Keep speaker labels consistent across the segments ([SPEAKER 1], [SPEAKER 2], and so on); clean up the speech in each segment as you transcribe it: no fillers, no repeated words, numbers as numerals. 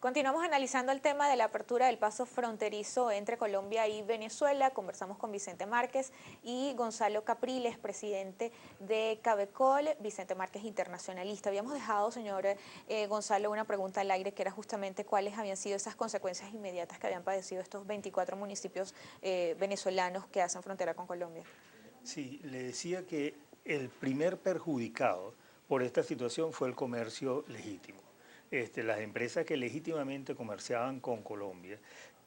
[SPEAKER 1] Continuamos analizando el tema de la apertura del paso fronterizo entre Colombia y Venezuela. Conversamos con Vicente Márquez y Gonzalo Capriles, presidente de Cabecol, Vicente Márquez internacionalista. Habíamos dejado, señor Gonzalo, una pregunta al aire que era justamente cuáles habían sido esas consecuencias inmediatas que habían padecido estos 24 municipios venezolanos que hacen frontera con Colombia.
[SPEAKER 2] Sí, le decía que el primer perjudicado por esta situación fue el comercio legítimo. Las empresas que legítimamente comerciaban con Colombia,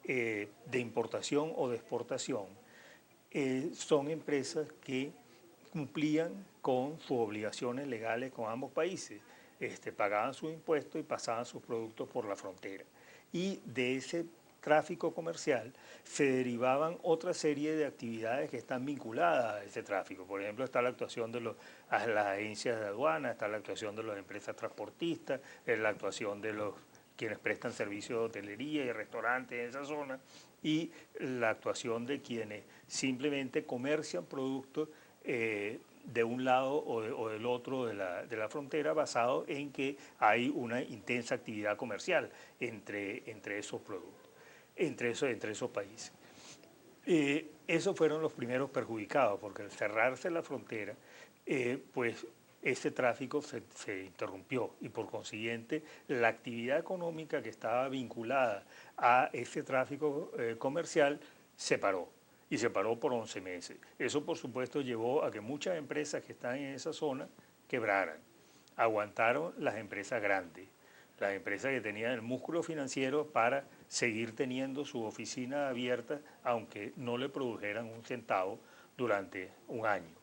[SPEAKER 2] de importación o de exportación, son empresas que cumplían con sus obligaciones legales con ambos países. Pagaban sus impuestos y pasaban sus productos por la frontera. Y de ese tráfico comercial se derivaban otra serie de actividades que están vinculadas a ese tráfico. Por ejemplo, está la actuación de las agencias de aduana, está la actuación de las empresas transportistas, la actuación de quienes prestan servicios de hotelería y restaurantes en esa zona, y la actuación de quienes simplemente comercian productos de un lado o del otro de la frontera, basado en que hay una intensa actividad comercial entre esos productos, entre esos países. Esos fueron los primeros perjudicados, porque al cerrarse la frontera, pues ese tráfico se interrumpió y por consiguiente la actividad económica que estaba vinculada a ese tráfico comercial se paró. Y se paró por 11 meses. Eso, por supuesto, llevó a que muchas empresas que están en esa zona quebraran. Aguantaron las empresas grandes, las empresas que tenían el músculo financiero para seguir teniendo su oficina abierta, aunque no le produjeran un centavo durante un año.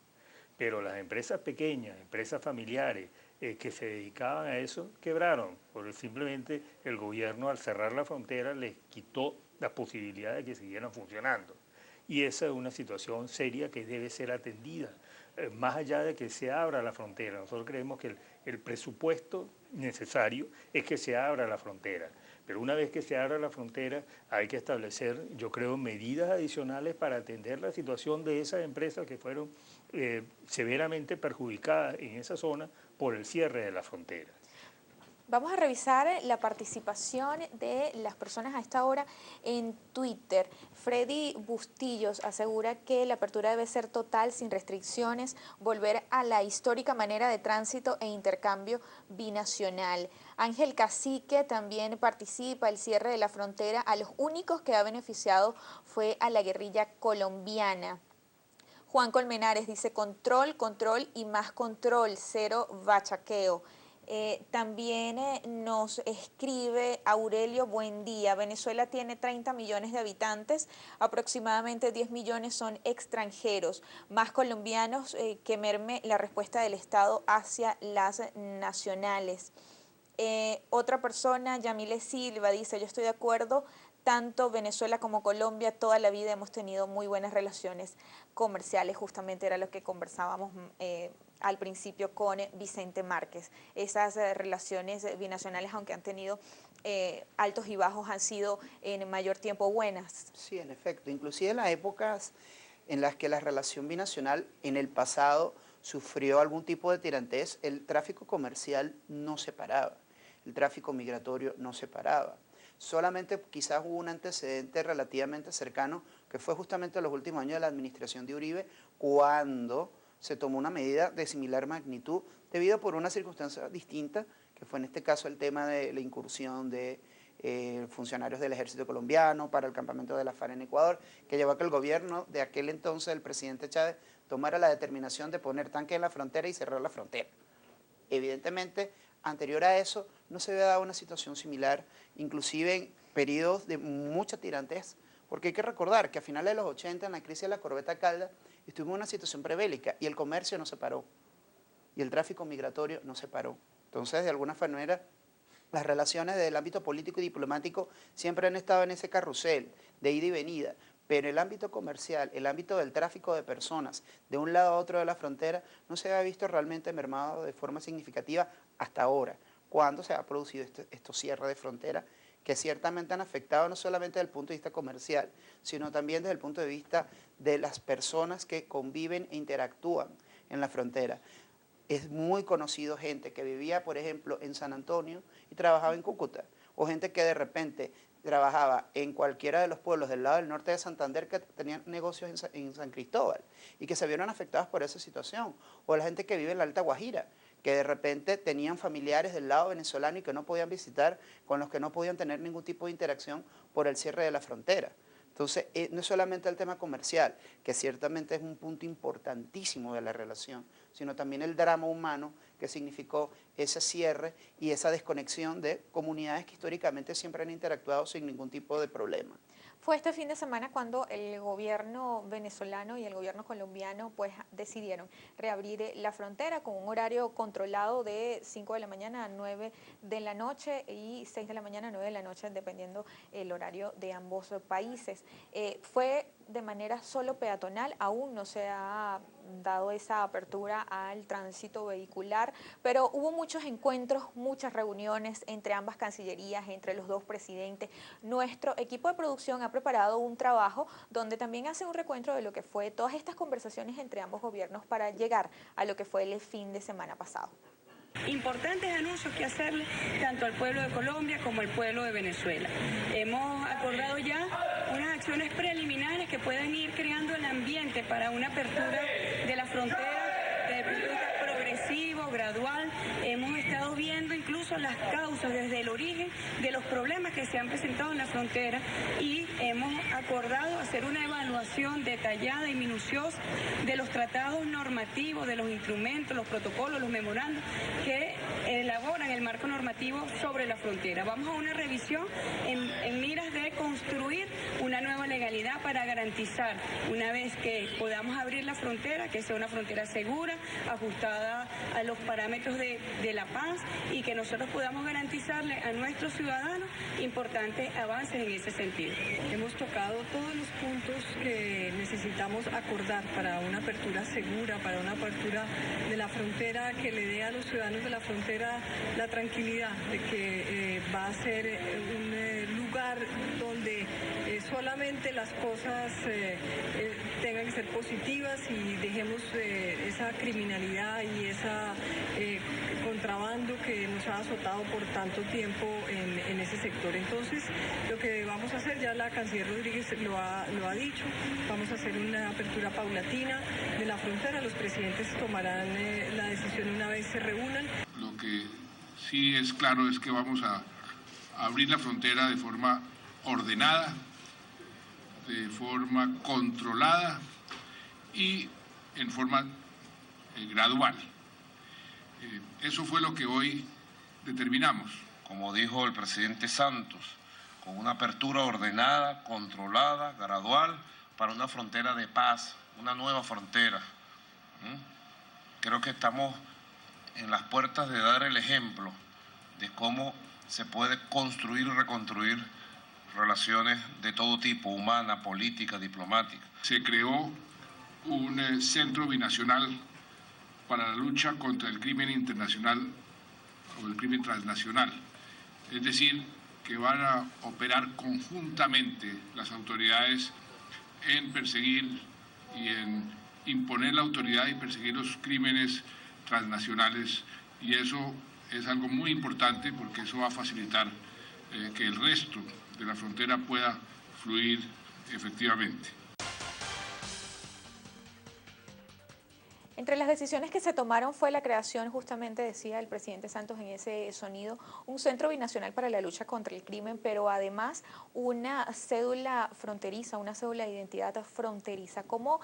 [SPEAKER 2] Pero las empresas pequeñas, empresas familiares que se dedicaban a eso, quebraron, porque simplemente el gobierno, al cerrar la frontera, les quitó la posibilidad de que siguieran funcionando. Y esa es una situación seria que debe ser atendida, más allá de que se abra la frontera. Nosotros creemos que el presupuesto necesario es que se abra la frontera, pero una vez que se abra la frontera hay que establecer, yo creo, medidas adicionales para atender la situación de esas empresas que fueron severamente perjudicadas en esa zona por el cierre de la frontera.
[SPEAKER 1] Vamos a revisar la participación de las personas a esta hora en Twitter. Freddy Bustillos asegura que la apertura debe ser total, sin restricciones, volver a la histórica manera de tránsito e intercambio binacional. Ángel Cacique también participa. El cierre de la frontera a los únicos que ha beneficiado fue a la guerrilla colombiana. Juan Colmenares dice control, control y más control, cero bachaqueo. También nos escribe Aurelio, buen día. Venezuela tiene 30 millones de habitantes, aproximadamente 10 millones son extranjeros, más colombianos que merme la respuesta del Estado hacia las nacionales. Otra persona, Yamile Silva, dice, yo estoy de acuerdo, tanto Venezuela como Colombia toda la vida hemos tenido muy buenas relaciones comerciales, justamente era lo que conversábamos al principio con Vicente Márquez. Esas relaciones binacionales, aunque han tenido altos y bajos, han sido en mayor tiempo buenas.
[SPEAKER 3] Sí, en efecto, inclusive en las épocas en las que la relación binacional en el pasado sufrió algún tipo de tirantez, el tráfico comercial no se paraba, el tráfico migratorio no se paraba. Solamente quizás hubo un antecedente relativamente cercano, que fue justamente en los últimos años de la administración de Uribe, cuando se tomó una medida de similar magnitud, debido por una circunstancia distinta, que fue en este caso el tema de la incursión de funcionarios del ejército colombiano para el campamento de la FARC en Ecuador, que llevó a que el gobierno de aquel entonces, el presidente Chávez, tomara la determinación de poner tanques en la frontera y cerrar la frontera. Evidentemente, anterior a eso, no se había dado una situación similar, inclusive en periodos de mucha tirantez, porque hay que recordar que a finales de los 80, en la crisis de la corbeta Calda, estuvimos en una situación prebélica y el comercio no se paró, y el tráfico migratorio no se paró. Entonces, de alguna manera, las relaciones del ámbito político y diplomático siempre han estado en ese carrusel de ida y venida, pero el ámbito comercial, el ámbito del tráfico de personas de un lado a otro de la frontera no se había visto realmente mermado de forma significativa hasta ahora, cuando se ha producido estos cierres de frontera que ciertamente han afectado no solamente desde el punto de vista comercial, sino también desde el punto de vista de las personas que conviven e interactúan en la frontera. Es muy conocido gente que vivía, por ejemplo, en San Antonio y trabajaba en Cúcuta, o gente que de repente trabajaba en cualquiera de los pueblos del lado del norte de Santander que tenían negocios en San Cristóbal y que se vieron afectados por esa situación, o la gente que vive en la Alta Guajira, que de repente tenían familiares del lado venezolano y que no podían visitar, con los que no podían tener ningún tipo de interacción por el cierre de la frontera. Entonces, no es solamente el tema comercial, que ciertamente es un punto importantísimo de la relación, sino también el drama humano que significó ese cierre y esa desconexión de comunidades que históricamente siempre han interactuado sin ningún tipo de problema.
[SPEAKER 1] Fue este fin de semana cuando el gobierno venezolano y el gobierno colombiano pues decidieron reabrir la frontera con un horario controlado de 5 de la mañana a 9 de la noche y 6 de la mañana a 9 de la noche, dependiendo el horario de ambos países. Fue de manera solo peatonal, aún no se ha dado esa apertura al tránsito vehicular, pero hubo muchos encuentros, muchas reuniones entre ambas cancillerías, entre los dos presidentes. Nuestro equipo de producción ha preparado un trabajo donde también hace un recuento de lo que fue todas estas conversaciones entre ambos gobiernos para llegar a lo que fue el fin de semana pasado.
[SPEAKER 4] Importantes anuncios que hacerle tanto al pueblo de Colombia como al pueblo de Venezuela. Hemos acordado ya unas acciones preliminares que puedan ir creando el ambiente para una apertura de la frontera desde el punto de vista progresivo, gradual. Hemos estado viendo incluso las causas desde el origen de los problemas que se han presentado en la frontera y hemos acordado hacer una evaluación detallada y minuciosa de los tratados normativos, de los instrumentos, los protocolos, los memorandos que elaboran el marco normativo sobre la frontera. Vamos a una revisión en miras de construir una nueva legalidad para garantizar, una vez que podamos abrir la frontera, que sea una frontera segura, ajustada a los parámetros de la paz y que nosotros podamos garantizarle a nuestros ciudadanos importantes avances en ese sentido.
[SPEAKER 5] Hemos tocado todos los puntos que necesitamos acordar para una apertura segura, para una apertura de la frontera que le dé a los ciudadanos de la frontera la tranquilidad de que va a ser un lugar donde solamente las cosas tengan que ser positivas y dejemos esa criminalidad y esa contrabando que nos ha azotado por tanto tiempo en ese sector. Entonces, lo que vamos a hacer, ya la canciller Rodríguez lo ha dicho, vamos a hacer una apertura paulatina de la frontera, los presidentes tomarán la decisión una vez se reúnan.
[SPEAKER 6] Lo que sí es claro es que vamos a abrir la frontera de forma ordenada, de forma controlada y en forma gradual. Eso fue lo que hoy determinamos.
[SPEAKER 7] Como dijo el presidente Santos, con una apertura ordenada, controlada, gradual, para una frontera de paz, una nueva frontera. Creo que estamos en las puertas de dar el ejemplo de cómo se puede construir y reconstruir relaciones de todo tipo, humana, política, diplomática.
[SPEAKER 6] Se creó un centro binacional para la lucha contra el crimen internacional o el crimen transnacional. Es decir, que van a operar conjuntamente las autoridades en perseguir y en imponer la autoridad y perseguir los crímenes transnacionales, y eso es algo muy importante porque eso va a facilitar que el resto de la frontera pueda fluir efectivamente.
[SPEAKER 1] Entre las decisiones que se tomaron fue la creación, justamente decía el presidente Santos en ese sonido, un centro binacional para la lucha contra el crimen, pero además una cédula fronteriza, una cédula de identidad fronteriza, como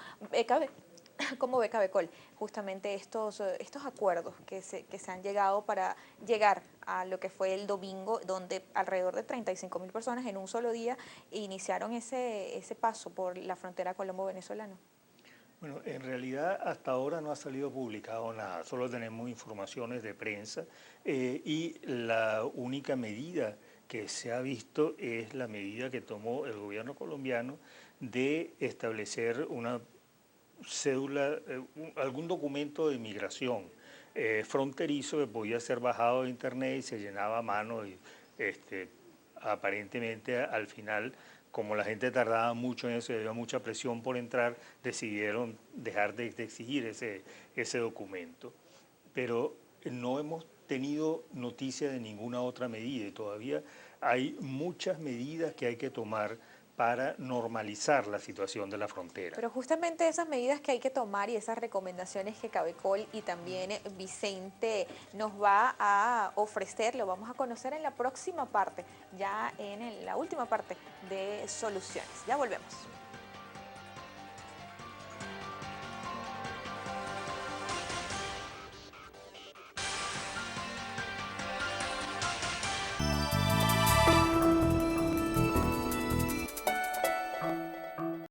[SPEAKER 1] Becabecol, justamente estos acuerdos que se han llegado para llegar a lo que fue el domingo, donde alrededor de 35.000 personas en un solo día iniciaron ese paso por la frontera colombo-venezolana.
[SPEAKER 2] Bueno, en realidad hasta ahora no ha salido publicado nada, solo tenemos informaciones de prensa y la única medida que se ha visto es la medida que tomó el gobierno colombiano de establecer una cédula, algún documento de migración fronterizo que podía ser bajado de internet y se llenaba a mano y aparentemente al final, como la gente tardaba mucho en eso y había mucha presión por entrar, decidieron dejar de exigir ese documento. Pero no hemos tenido noticia de ninguna otra medida y todavía hay muchas medidas que hay que tomar para normalizar la situación de la frontera.
[SPEAKER 1] Pero justamente esas medidas que hay que tomar y esas recomendaciones que Cabecol y también Vicente nos va a ofrecer, lo vamos a conocer en la próxima parte, ya en la última parte de Soluciones. Ya volvemos.